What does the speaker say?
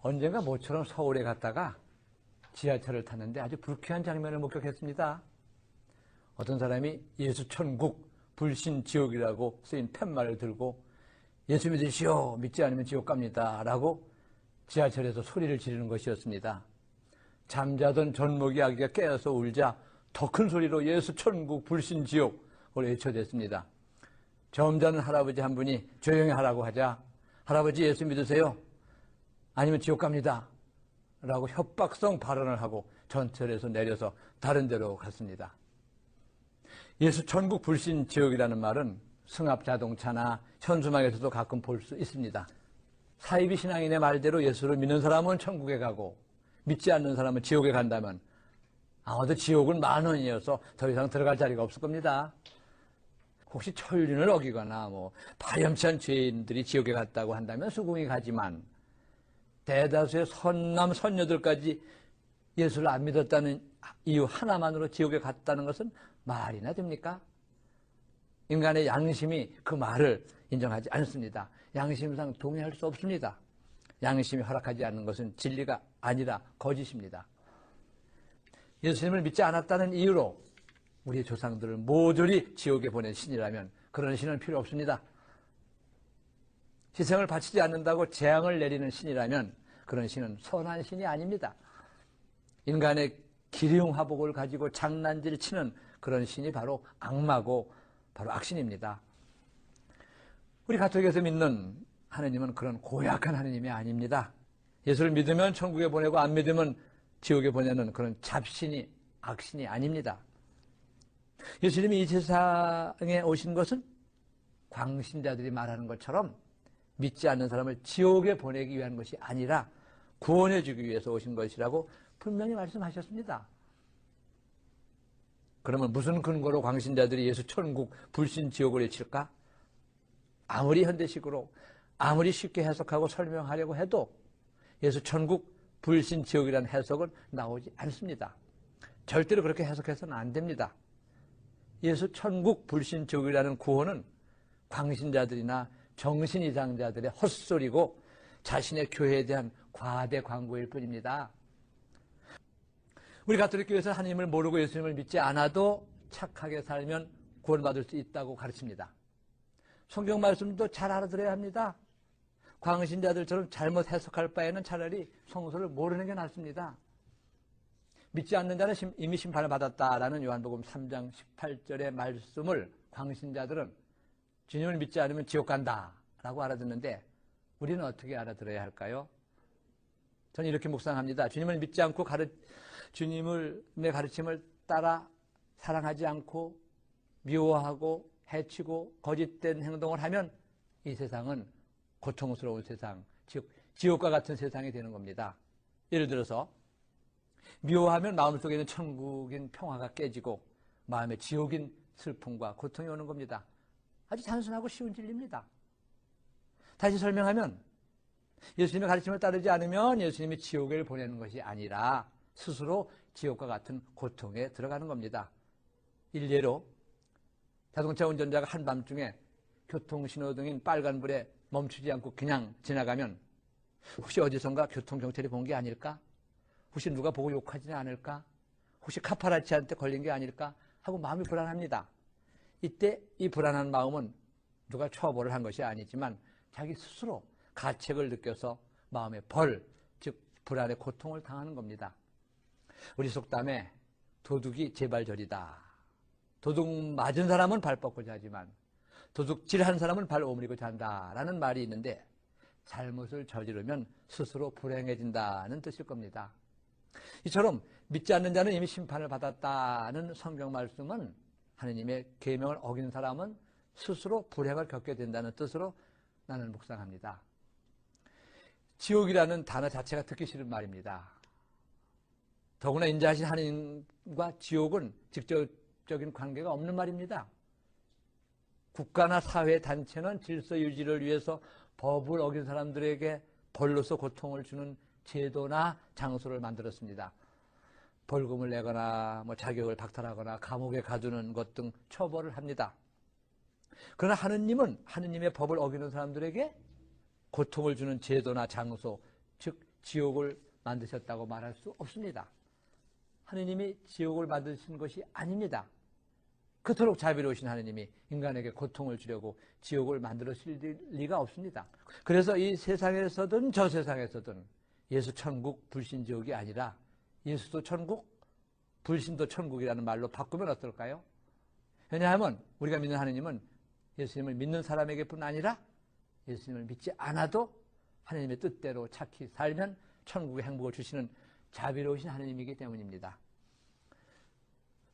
언젠가 모처럼 서울에 갔다가 지하철을 탔는데 아주 불쾌한 장면을 목격했습니다. 어떤 사람이 예수 천국, 불신 지옥이라고 쓰인 팻말을 들고 예수 믿으시오, 믿지 않으면 지옥 갑니다 라고 지하철에서 소리를 지르는 것이었습니다. 잠자던 전목이 아기가 깨어서 울자 더 큰 소리로 예수 천국, 불신 지옥을 외쳐댔습니다. 점잖은 할아버지 한 분이 조용히 하라고 하자 할아버지 예수 믿으세요? 아니면 지옥 갑니다 라고 협박성 발언을 하고 전철에서 내려서 다른 데로 갔습니다. 예수 천국 불신 지옥이라는 말은 승합자동차나 현수막에서도 가끔 볼 수 있습니다. 사이비 신앙인의 말대로 예수를 믿는 사람은 천국에 가고 믿지 않는 사람은 지옥에 간다면 아마도 지옥은 10,000원이어서 더 이상 들어갈 자리가 없을 겁니다. 혹시 천륜을 어기거나 파렴치한 죄인들이 지옥에 갔다고 한다면 수긍이 가지만 대다수의 선남 선녀들까지 예수를 안 믿었다는 이유 하나만으로 지옥에 갔다는 것은 말이나 됩니까? 인간의 양심이 그 말을 인정하지 않습니다. 양심상 동의할 수 없습니다. 양심이 허락하지 않는 것은 진리가 아니라 거짓입니다. 예수님을 믿지 않았다는 이유로 우리 조상들을 모조리 지옥에 보낸 신이라면 그런 신은 필요 없습니다. 희생을 바치지 않는다고 재앙을 내리는 신이라면 그런 신은 선한 신이 아닙니다. 인간의 기륭화복을 가지고 장난질 치는 그런 신이 바로 악마고 바로 악신입니다. 우리 가톨릭에서 믿는 하느님은 그런 고약한 하느님이 아닙니다. 예수를 믿으면 천국에 보내고 안 믿으면 지옥에 보내는 그런 잡신이 악신이 아닙니다. 예수님이 이 세상에 오신 것은 광신자들이 말하는 것처럼 믿지 않는 사람을 지옥에 보내기 위한 것이 아니라 구원해 주기 위해서 오신 것이라고 분명히 말씀하셨습니다. 그러면 무슨 근거로 광신자들이 예수 천국, 불신 지옥을 외칠까? 아무리 현대식으로 아무리 쉽게 해석하고 설명하려고 해도 예수 천국, 불신 지옥이라는 해석은 나오지 않습니다. 절대로 그렇게 해석해서는 안 됩니다. 예수 천국, 불신 지옥이라는 구호는 광신자들이나 정신이상자들의 헛소리고 자신의 교회에 대한 과대 광고일 뿐입니다. 우리 가톨릭 교회에서 하나님을 모르고 예수님을 믿지 않아도 착하게 살면 구원받을 수 있다고 가르칩니다. 성경 말씀도 잘 알아들어야 합니다. 광신자들처럼 잘못 해석할 바에는 차라리 성서를 모르는 게 낫습니다. 믿지 않는 자는 이미 심판을 받았다라는 요한복음 3장 18절의 말씀을 광신자들은 주님을 믿지 않으면 지옥 간다 라고 알아듣는데 우리는 어떻게 알아들어야 할까요? 저는 이렇게 묵상합니다. 주님을 믿지 않고 주님의 가르침을 따라 사랑하지 않고 미워하고 해치고 거짓된 행동을 하면 이 세상은 고통스러운 세상, 즉 지옥과 같은 세상이 되는 겁니다. 예를 들어서 미워하면 마음속에 있는 천국인 평화가 깨지고 마음에 지옥인 슬픔과 고통이 오는 겁니다. 아주 단순하고 쉬운 진리입니다. 다시 설명하면 예수님의 가르침을 따르지 않으면 예수님이 지옥을 보내는 것이 아니라 스스로 지옥과 같은 고통에 들어가는 겁니다. 일례로 자동차 운전자가 한밤중에 교통신호등인 빨간불에 멈추지 않고 그냥 지나가면 혹시 어디선가 교통경찰이 본 게 아닐까? 혹시 누가 보고 욕하지는 않을까? 혹시 카파라치한테 걸린 게 아닐까? 하고 마음이 불안합니다. 이때 이 불안한 마음은 누가 처벌을 한 것이 아니지만 자기 스스로 가책을 느껴서 마음의 즉 불안의 고통을 당하는 겁니다. 우리 속담에 도둑이 제발저리다. 도둑 맞은 사람은 발 뻗고 자지만 도둑질한 사람은 발 오므리고 잔다라는 말이 있는데 잘못을 저지르면 스스로 불행해진다는 뜻일 겁니다. 이처럼 믿지 않는 자는 이미 심판을 받았다는 성경 말씀은 하느님의 계명을 어긴 사람은 스스로 불행을 겪게 된다는 뜻으로 나는 묵상합니다. 지옥이라는 단어 자체가 듣기 싫은 말입니다. 더구나 인자하신 하느님과 지옥은 직접적인 관계가 없는 말입니다. 국가나 사회 단체는 질서 유지를 위해서 법을 어긴 사람들에게 벌로서 고통을 주는 제도나 장소를 만들었습니다. 벌금을 내거나 자격을 박탈하거나 감옥에 가두는 것 등 처벌을 합니다. 그러나 하느님은 하느님의 법을 어기는 사람들에게 고통을 주는 제도나 장소, 즉 지옥을 만드셨다고 말할 수 없습니다. 하느님이 지옥을 만드신 것이 아닙니다. 그토록 자비로우신 하느님이 인간에게 고통을 주려고 지옥을 만들었을 리가 없습니다. 그래서 이 세상에서든 저 세상에서든 예수 천국, 불신 지옥이 아니라 예수도 천국, 불신도 천국이라는 말로 바꾸면 어떨까요? 왜냐하면 우리가 믿는 하느님은 예수님을 믿는 사람에게뿐 아니라 예수님을 믿지 않아도 하느님의 뜻대로 착히 살면 천국의 행복을 주시는 자비로우신 하느님이기 때문입니다.